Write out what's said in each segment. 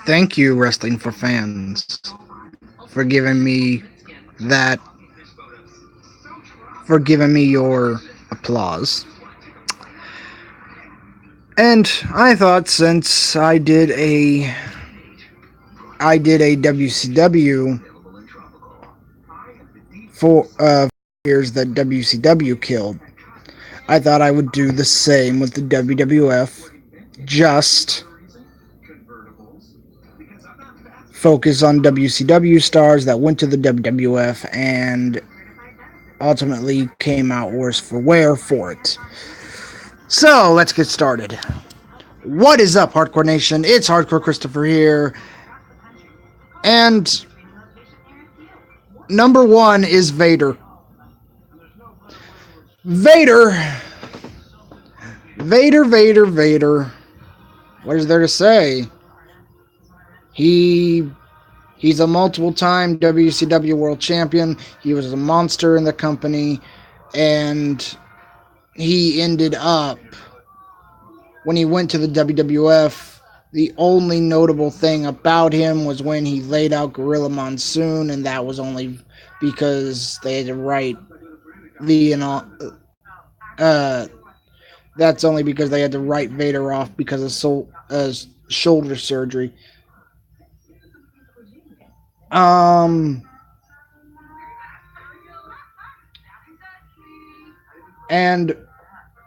Thank you, Wrestling for Fans, for giving me that, for giving me your applause. And I thought since I did a WCW for years that WCW killed, I thought I would do the same with the WWF. Just focus on WCW stars that went to the WWF and ultimately came out worse for wear for it. So let's get started. What is up, Hardcore Nation? It's Hardcore Christopher here. And number one is Vader. Vader. Vader. What is there to say? He's a multiple-time WCW World Champion. He was a monster in the company, and he ended up, when he went to the WWF, the only notable thing about him was when he laid out Gorilla Monsoon, and that was only because they had to write that's only because they had to write Vader off because of shoulder surgery. And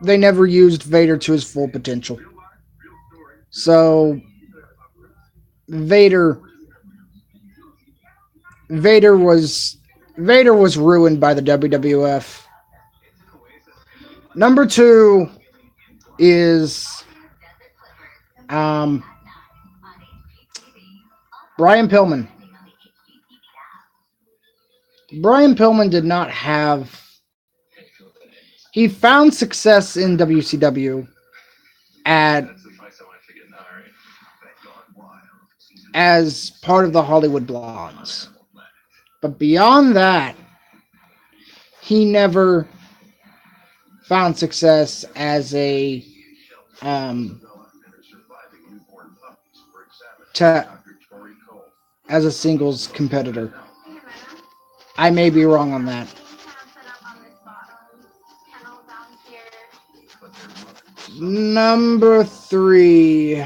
they never used Vader to his full potential. So Vader was ruined by the WWF. Number two is Brian Pillman. Brian Pillman did not have. He found success in WCW as part of the Hollywood Blondes. But beyond that, he never found success as a as a singles competitor. I may be wrong on that. Number three.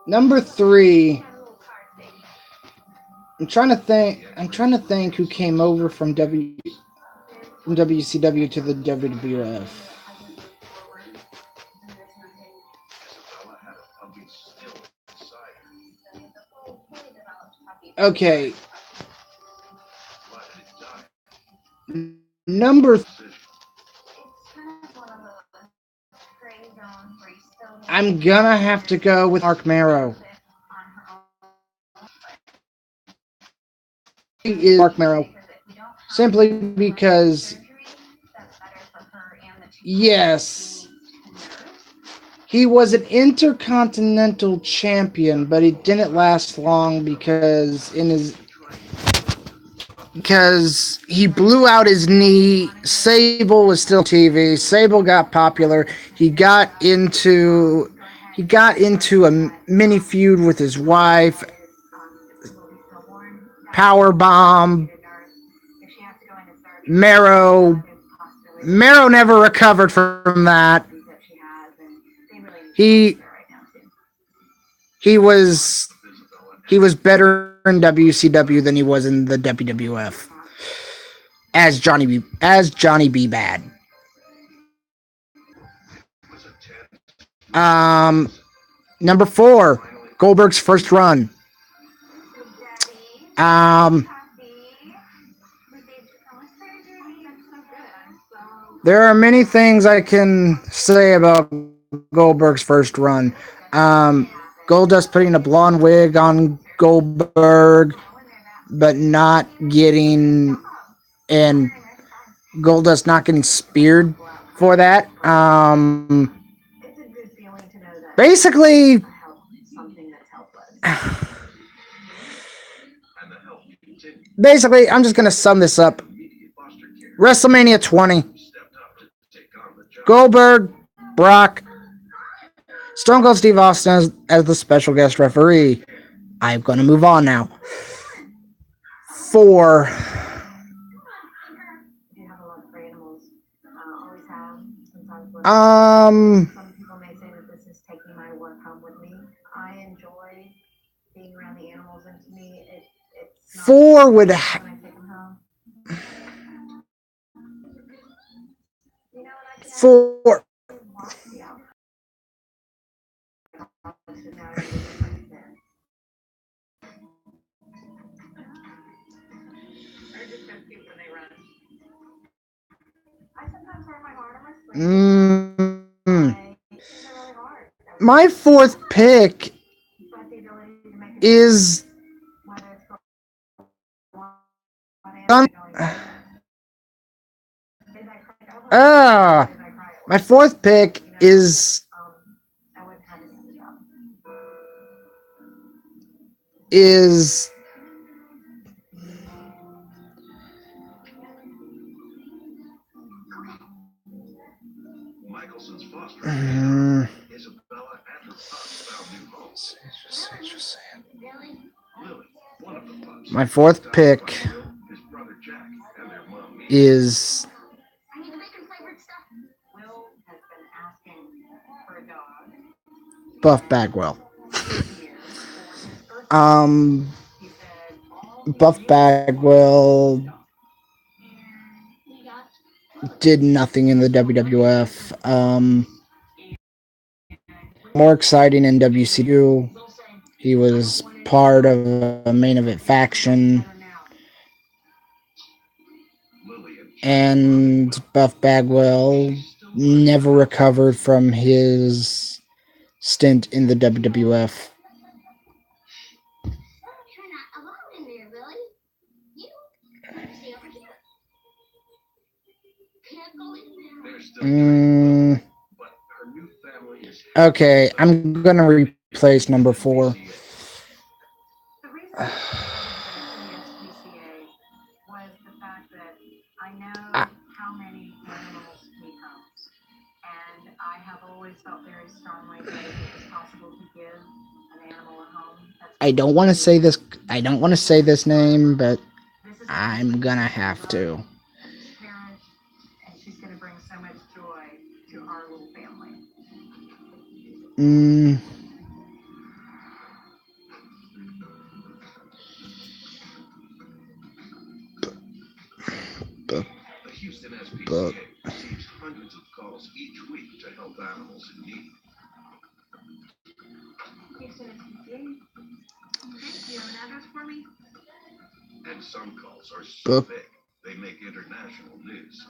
Number three. I'm trying to think who came over from WCW to the WWF. Okay. I'm gonna have to go with Mero. He is Mero. Simply because, yes, he was an intercontinental champion, but it didn't last long because he blew out his knee. Sable was still TV. Sable got popular. He got into a mini feud with his wife. Power bomb. Mero never recovered from that. He was better in WCW than he was in the WWF as Johnny B. Bad. Number four, Goldberg's first run. There are many things I can say about Goldberg's first run. Goldust putting a blonde wig on Goldberg, but not getting, and Goldust not getting speared for that. Basically, basically, I'm just gonna sum this up. WrestleMania 20. Goldberg, Brock, Stone Cold Steve Austin as the special guest referee. I'm gonna move on now. 4. Um, 4 would 4. Mm, my 4th pick is ah. My 4th pick is my 4th pick is Buff Bagwell. Buff Bagwell did nothing in the WWF. More exciting in WCW. He was part of a main event faction. And Buff Bagwell never recovered from his stint in the WWF. Okay, I'm gonna replace number 4. I don't want to say this. I don't want to say this name, but I'm gonna have to. But receives hundreds of calls each week to help animals in need. And some calls are so big, they make international news.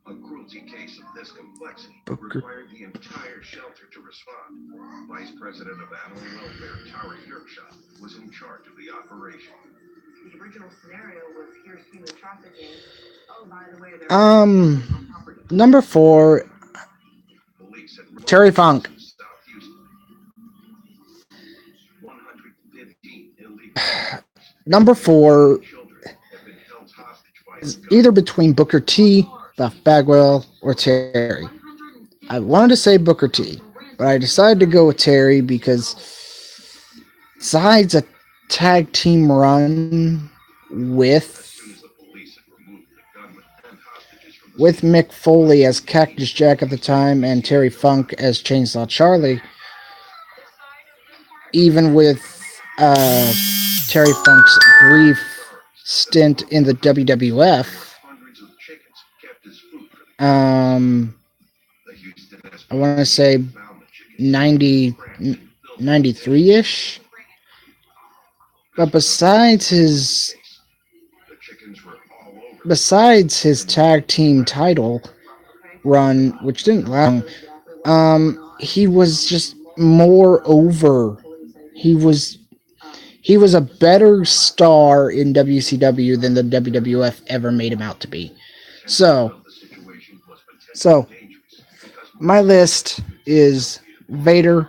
A cruelty case of this complexity required the entire shelter to respond. Vice President of Animal Welfare Tara Yerkshot was in charge of the operation. The original scenario was here's human trafficking. Oh, by the way, number 4, Terry Funk. Number 4 is either between Booker T, Buff Bagwell, or Terry. I wanted to say Booker T, but I decided to go with Terry because besides a tag team run with Mick Foley as Cactus Jack at the time and Terry Funk as Chainsaw Charlie, even with Terry Funk's brief stint in the WWF, I want to say 93-ish. But besides his tag team title run, which didn't last long, He was just more over. He was he was a better star in WCW than the WWF ever made him out to be. So, so my list is Vader.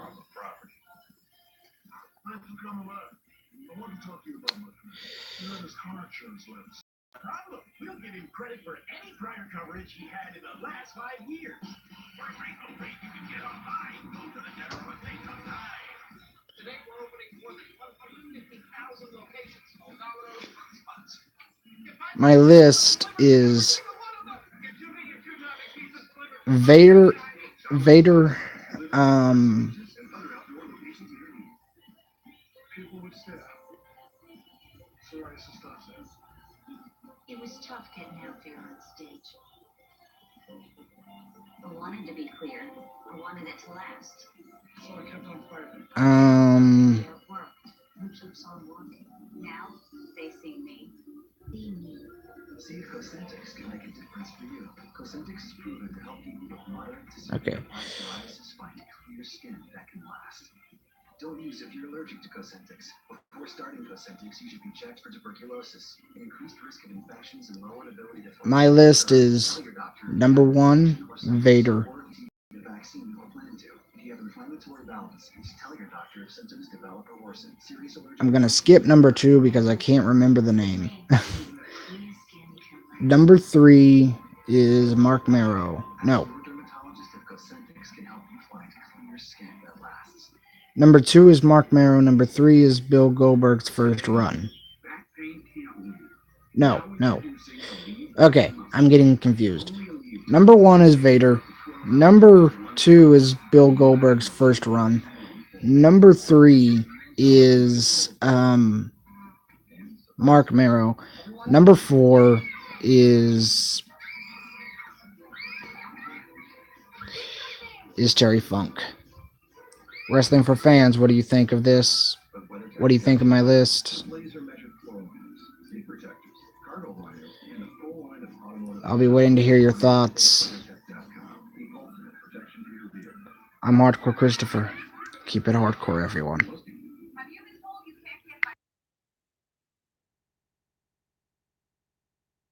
My list is Vader. Vader. Um, It was tough getting out there on stage. I wanted to be clear. I wanted it to last. So I kept on fighting. um, It worked. Who keeps on walking? Now they see me. See me. See if Cosmetics can make a difference for you. Cosmetics is proven to help people with moderate to severe okay. psoriasis find clear skin that can last. Don't use if you're allergic to Cosmetics. Before starting Cosmetics, you should be checked for tuberculosis, an increased risk of infections, and low inability to function. My list is number one, Vader. The vaccine you plan to. If you have inflammatory bowels, just tell your doctor if symptoms develop or worsen. Serious allergic. I'm gonna skip number two because I can't remember the name. Number three is Marc Mero. No. Number two is Marc Mero. Number three is Bill Goldberg's first run. No. Okay, I'm getting confused. Number one is Vader. Number two is Bill Goldberg's first run. Number three is Marc Mero. Number four is Terry Funk. Wrestling for Fans, what do you think of this? What do you think of my list? I'll be waiting to hear your thoughts. I'm Hardcore Christopher. Keep it hardcore, everyone.